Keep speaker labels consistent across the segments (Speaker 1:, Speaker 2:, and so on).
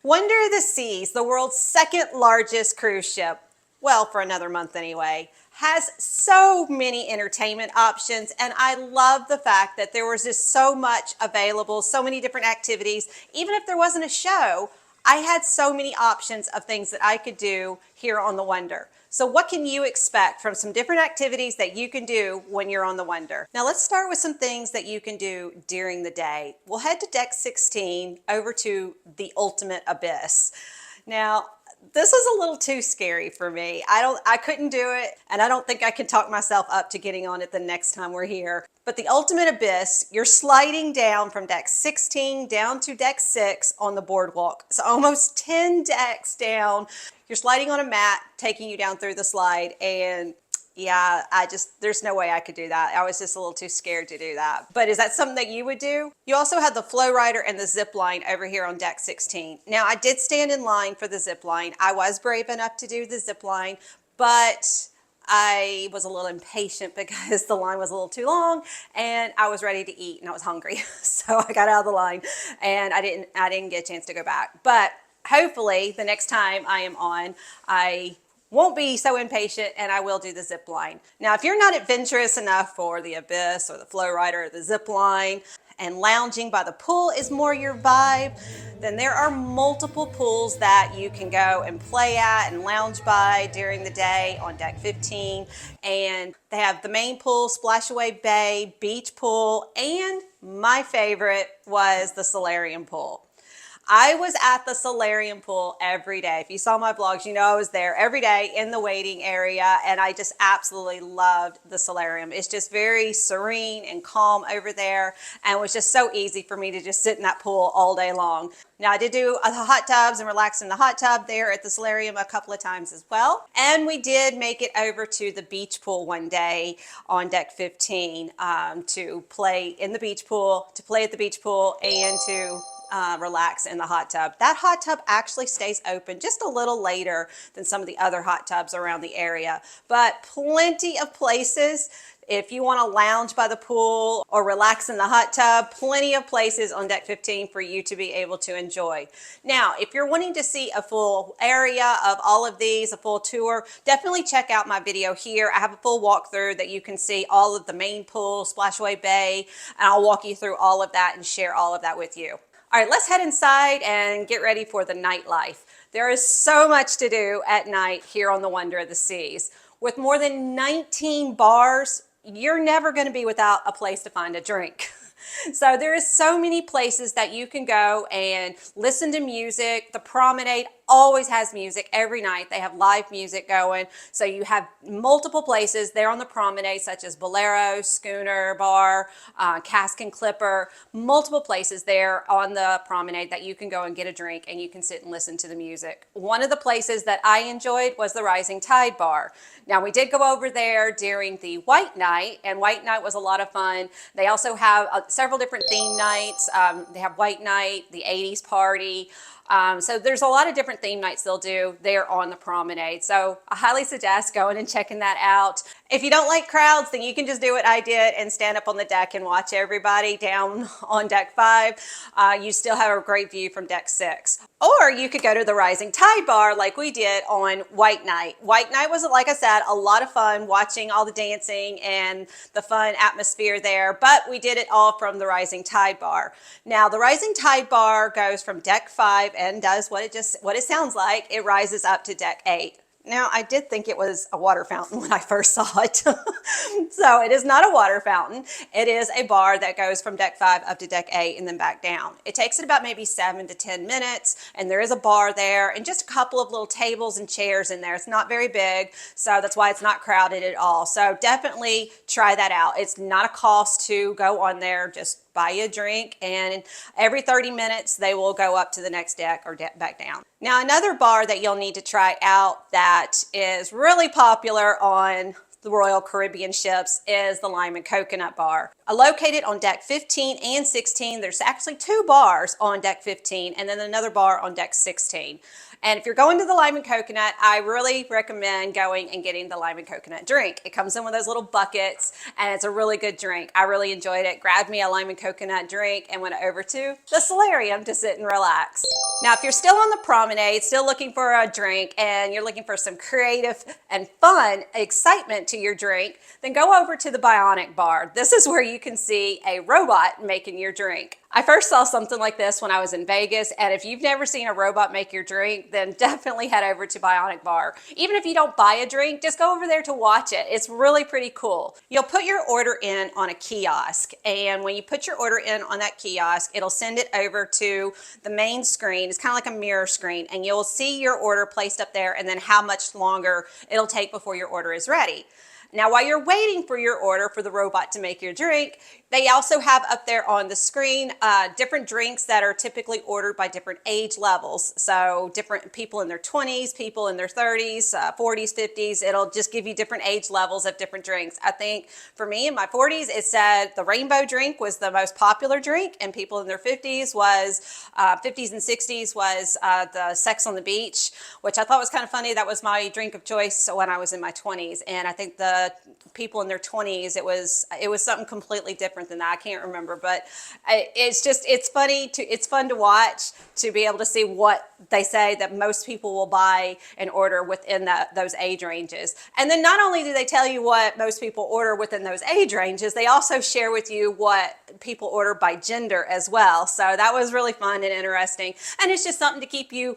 Speaker 1: Wonder of the Seas, the world's second largest cruise ship, well, for another month anyway, has so many entertainment options, and I love the fact that there was just so much available, so many different activities. Even if there wasn't a show, I had so many options of things that I could do here on the Wonder. So what can you expect from some different activities that you can do when you're on the Wonder? Now let's start with some things that you can do during the day. We'll head to deck 16 over to the ultimate abyss. Now, this is a little too scary for me. I couldn't do it, and I don't think I can talk myself up to getting on it the next time we're here. But the ultimate abyss, you're sliding down from deck 16 down to deck 6 on the boardwalk. It's almost 10 decks down. You're sliding on a mat, taking you down through the slide, and yeah, there's no way I could do that. I was just a little too scared to do that. But is that something that you would do? You also have the flow rider and the zip line over here on deck 16. Now, I did stand in line for the zip line. I was brave enough to do the zip line, but I was a little impatient because the line was a little too long and I was ready to eat and I was hungry. So I got out of the line and I didn't get a chance to go back. But hopefully the next time I am on, I won't be so impatient and I will do the zip line. Now, if you're not adventurous enough for the abyss or the flow rider or the zip line and lounging by the pool is more your vibe, then there are multiple pools that you can go and play at and lounge by during the day on deck 15. And they have the main pool, Splashaway Bay, beach pool, and my favorite was the solarium pool. I was at the solarium pool every day. If you saw my vlogs, you know I was there every day in the waiting area, and I just absolutely loved the solarium. It's just very serene and calm over there, and it was just so easy for me to just sit in that pool all day long. Now, I did do the hot tubs and relax in the hot tub there at the solarium a couple of times as well. And we did make it over to the beach pool one day on deck 15 to play in the beach pool, at the beach pool, and to relax in the hot tub. That hot tub actually stays open just a little later than some of the other hot tubs around the area, but plenty of places. If you want to lounge by the pool or relax in the hot tub, plenty of places on deck 15 for you to be able to enjoy. Now, if you're wanting to see a full area of all of these, a full tour, definitely check out my video here. I have a full walkthrough that you can see all of the main pool, Splashaway Bay, and I'll walk you through all of that and share all of that with you. All right, let's head inside and get ready for the nightlife. There is so much to do at night here on the Wonder of the Seas. With more than 19 bars, you're never going to be without a place to find a drink. So there is so many places that you can go and listen to music. The promenade always has music every night. They have live music going. So you have multiple places there on the promenade, such as Bolero, Schooner Bar, Cask and Clipper, multiple places there on the promenade that you can go and get a drink and you can sit and listen to the music. One of the places that I enjoyed was the Rising Tide Bar. Now, we did go over there during the White Night, and White Night was a lot of fun. They also have several different theme nights. They have White Night, the 80s party. So there's a lot of different theme nights they'll do there on the promenade. So I highly suggest going and checking that out. If you don't like crowds, then you can just do what I did and stand up on the deck and watch everybody down on deck 5. You still have a great view from deck 6. Or you could go to the Rising Tide Bar like we did on White Night. White Night was, like I said, a lot of fun watching all the dancing and the fun atmosphere there, but we did it all from the Rising Tide Bar. Now, the Rising Tide Bar goes from deck 5 and does what it sounds like. It rises up to deck 8. Now, I did think it was a water fountain when I first saw it. So it is not a water fountain. It is a bar that goes from deck 5 up to deck 8 and then back down. It takes it about maybe 7 to 10 minutes, and there is a bar there and just a couple of little tables and chairs in there. It's not very big, so that's why it's not crowded at all. So definitely try that out. It's not a cost to go on there. Just buy you a drink, and every 30 minutes they will go up to the next deck or back down. Now, another bar that you'll need to try out that is really popular on the Royal Caribbean ships is the lime and coconut bar. Located on deck 15 and 16, there's actually 2 bars on deck 15 and then another bar on deck 16. And if you're going to the lime and coconut, I really recommend going and getting the lime and coconut drink. It comes in with those little buckets and it's a really good drink. I really enjoyed it. Grabbed me a lime and coconut drink and went over to the solarium to sit and relax. Now, if you're still on the promenade, still looking for a drink and you're looking for some creative and fun excitement to your drink, then go over to the Bionic bar. This is where you can see a robot making your drink. I first saw something like this when I was in Vegas, and if you've never seen a robot make your drink, then definitely head over to Bionic Bar. Even if you don't buy a drink, just go over there to watch it. It's really pretty cool. You'll put your order in on a kiosk, and when you put your order in on that kiosk, it'll send it over to the main screen. It's kind of like a mirror screen, and you'll see your order placed up there and then how much longer it'll take before your order is ready. Now, while you're waiting for your order for the robot to make your drink, they also have up there on the screen different drinks that are typically ordered by different age levels. So different people in their 20s, people in their 30s, 40s, 50s. It'll just give you different age levels of different drinks. I think for me in my 40s, it said the rainbow drink was the most popular drink, and people in their 50s was 50s and 60s was the Sex on the Beach, which I thought was kind of funny. That was my drink of choice when I was in my 20s, and I think the people in their 20s, it was something completely different than that. I can't remember, but it's fun to watch, to be able to see what they say that most people will buy and order within those age ranges. And then not only do they tell you what most people order within those age ranges, they also share with you what people order by gender as well. So that was really fun and interesting. And it's just something to keep you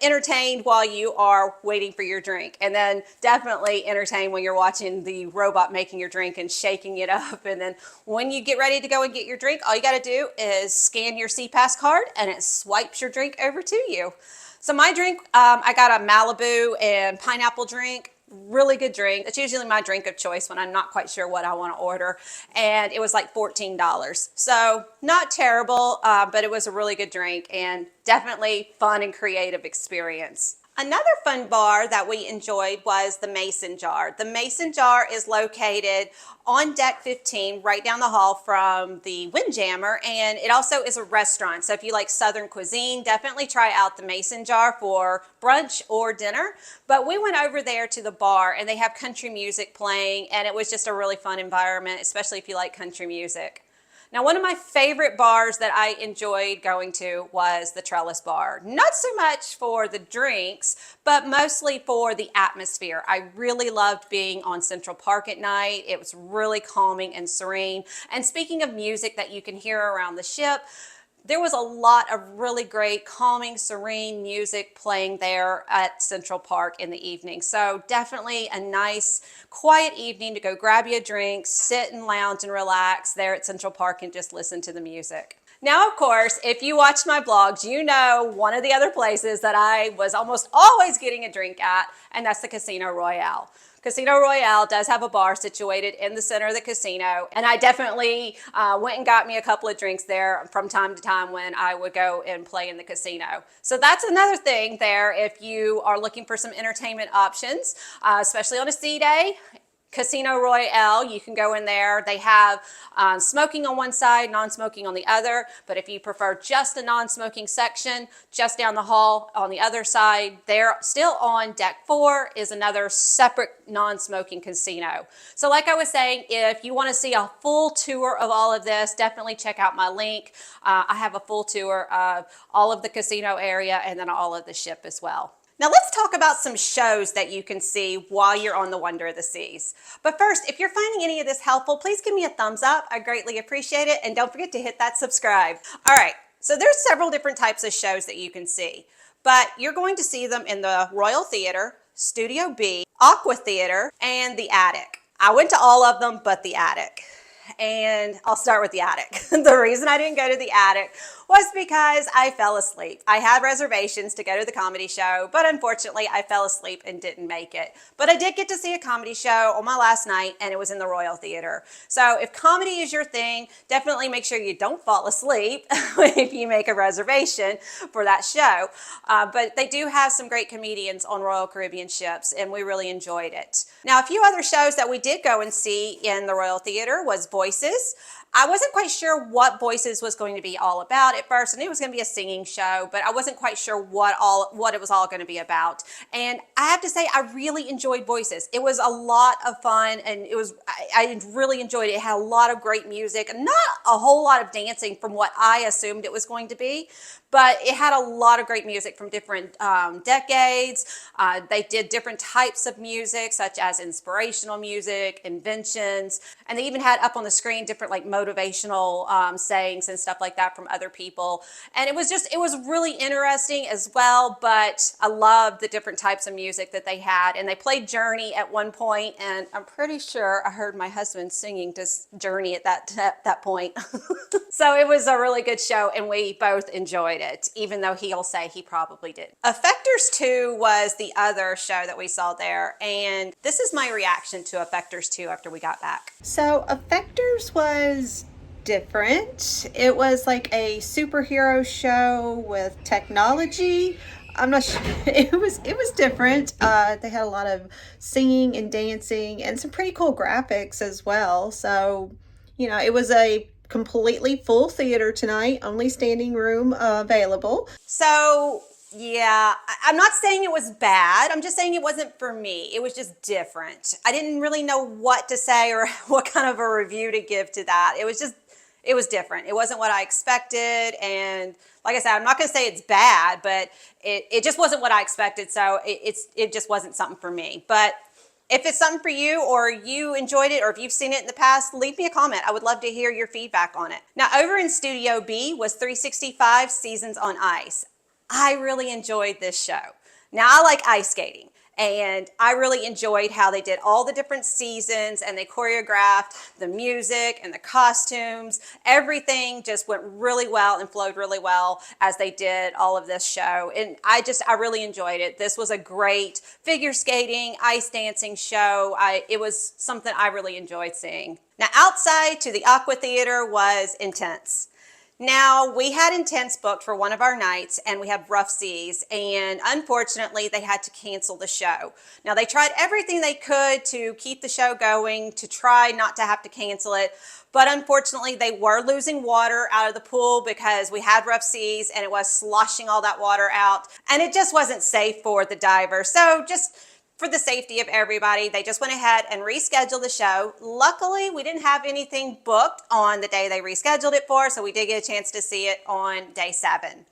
Speaker 1: entertained while you are waiting for your drink. And then definitely entertained when you're watching the robot making your drink and shaking it up. And then when you get ready to go and get your drink, all you got to do is scan your CPass card and it swipes your drink over to you. So my drink, I got a Malibu and pineapple drink. Really good drink. It's usually my drink of choice when I'm not quite sure what I want to order. And it was like $14. So not terrible, but it was a really good drink and definitely fun and creative experience. Another fun bar that we enjoyed was the Mason Jar. The Mason Jar is located on deck 15, right down the hall from the Windjammer, and it also is a restaurant. So if you like Southern cuisine, definitely try out the Mason Jar for brunch or dinner. But we went over there to the bar and they have country music playing, and it was just a really fun environment, especially if you like country music. Now, one of my favorite bars that I enjoyed going to was the Trellis Bar. Not so much for the drinks, but mostly for the atmosphere. I really loved being on Central Park at night. It was really calming and serene. And speaking of music that you can hear around the ship, there was a lot of really great, calming, serene music playing there at Central Park in the evening. So definitely a nice, quiet evening to go grab you a drink, sit and lounge and relax there at Central Park and just listen to the music. Now, of course, if you watch my vlogs, you know one of the other places that I was almost always getting a drink at, and that's the Casino Royale. Casino Royale does have a bar situated in the center of the casino, and I definitely went and got me a couple of drinks there from time to time when I would go and play in the casino. So that's another thing there if you are looking for some entertainment options, especially on a sea day. Casino Royale, you can go in there. They have smoking on one side, non-smoking on the other. But if you prefer just a non-smoking section, just down the hall on the other side, they're still on deck 4 is another separate non-smoking casino. So like I was saying, if you want to see a full tour of all of this, definitely check out my link. I have a full tour of all of the casino area and then all of the ship as well. Now let's talk about some shows that you can see while you're on the Wonder of the Seas. But first, if you're finding any of this helpful, please give me a thumbs up. I greatly appreciate it. And don't forget to hit that subscribe. All right, so there's several different types of shows that you can see, but you're going to see them in the Royal Theater, Studio B, AquaTheater, and the Attic. I went to all of them but the Attic. and I'll start with the attic. The reason I didn't go to the attic was because I fell asleep. I had reservations to go to the comedy show, but unfortunately I fell asleep and didn't make it. But I did get to see a comedy show on my last night, and it was in the Royal Theater. So if comedy is your thing, definitely make sure you don't fall asleep if you make a reservation for that show. But they do have some great comedians on Royal Caribbean ships, and we really enjoyed it. Now, a few other shows that we did go and see in the Royal Theater was Voices. I wasn't quite sure what Voices was going to be all about at first. I knew it was going to be a singing show, but I wasn't quite sure what it was all going to be about. And I have to say, I really enjoyed Voices. It was a lot of fun, and I really enjoyed it. It had a lot of great music, and not a whole lot of dancing from what I assumed it was going to be, but it had a lot of great music from different decades. They did different types of music, such as inspirational music, inventions, and they even had up on the screen different like motivational sayings and stuff like that from other people. And it was really interesting as well, but I loved the different types of music that they had. And they played Journey at one point, and I'm pretty sure I heard my husband singing to Journey at that point. So it was a really good show, and we both enjoyed it, even though he'll say he probably did. Effectors 2 was the other show that we saw there, and this is my reaction to Effectors 2 after we got back. So Effectors was different. It was like a superhero show with technology. I'm not sure. It was different. They had a lot of singing and dancing and some pretty cool graphics as well. So, it was a completely full theater tonight, only standing room available. So yeah, I'm not saying it was bad. I'm just saying it wasn't for me. It was just different. I didn't really know what to say or what kind of a review to give to that. It was different. It wasn't what I expected. And like I said, I'm not going to say it's bad, but it just wasn't what I expected. So it just wasn't something for me. But if it's something for you, or you enjoyed it, or if you've seen it in the past, leave me a comment. I would love to hear your feedback on it. Now, over in Studio B was 365 Seasons on Ice. I really enjoyed this show. Now, I like ice skating, and I really enjoyed how they did all the different seasons, and they choreographed the music and the costumes. Everything just went really well and flowed really well as they did all of this show. And I really enjoyed it. This was a great figure skating, ice dancing show. It was something I really enjoyed seeing. Now, outside to the AquaTheater was Intense. Now, we had Intense booked for one of our nights, and we had rough seas, and unfortunately they had to cancel the show. Now, they tried everything they could to keep the show going, to try not to have to cancel it, but unfortunately they were losing water out of the pool because we had rough seas and it was sloshing all that water out, and it just wasn't safe for the divers. So just for the safety of everybody, they just went ahead and rescheduled the show. Luckily, we didn't have anything booked on the day they rescheduled it for, so we did get a chance to see it on day 7.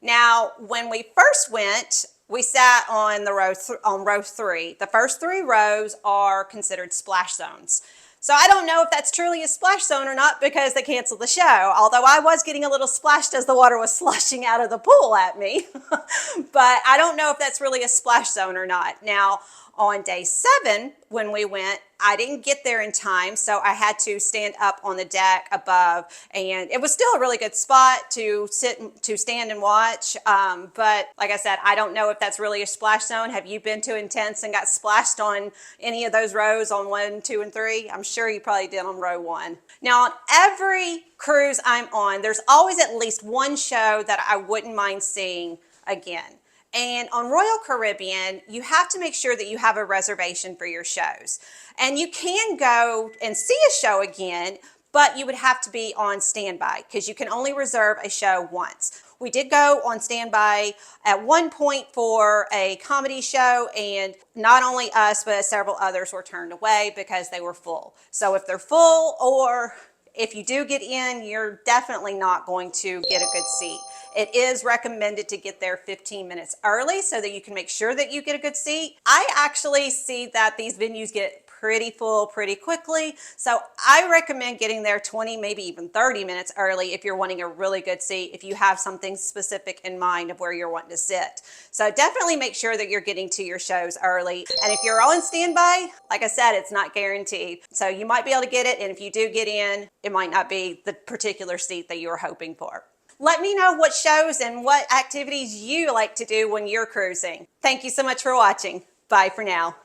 Speaker 1: Now, when we first went, we sat on row 3. The first 3 rows are considered splash zones. So I don't know if that's truly a splash zone or not because they canceled the show, although I was getting a little splashed as the water was slushing out of the pool at me. But I don't know if that's really a splash zone or not. Now, on day 7, when we went, I didn't get there in time, so I had to stand up on the deck above, and it was still a really good spot to stand and watch. But like I said, I don't know if that's really a splash zone. Have you been to Intense and got splashed on any of those rows on 1, 2, and 3? I'm sure you probably did on row 1. Now, on every cruise I'm on, there's always at least one show that I wouldn't mind seeing again. And on Royal Caribbean, you have to make sure that you have a reservation for your shows. And you can go and see a show again, but you would have to be on standby because you can only reserve a show once. We did go on standby at one point for a comedy show, and not only us, but several others were turned away because they were full. So if they're full, or if you do get in, you're definitely not going to get a good seat. It is recommended to get there 15 minutes early so that you can make sure that you get a good seat. I actually see that these venues get pretty full pretty quickly. So I recommend getting there 20, maybe even 30 minutes early if you're wanting a really good seat, if you have something specific in mind of where you're wanting to sit. So definitely make sure that you're getting to your shows early. And if you're on standby, like I said, it's not guaranteed. So you might be able to get it, and if you do get in, it might not be the particular seat that you were hoping for. Let me know what shows and what activities you like to do when you're cruising. Thank you so much for watching. Bye for now.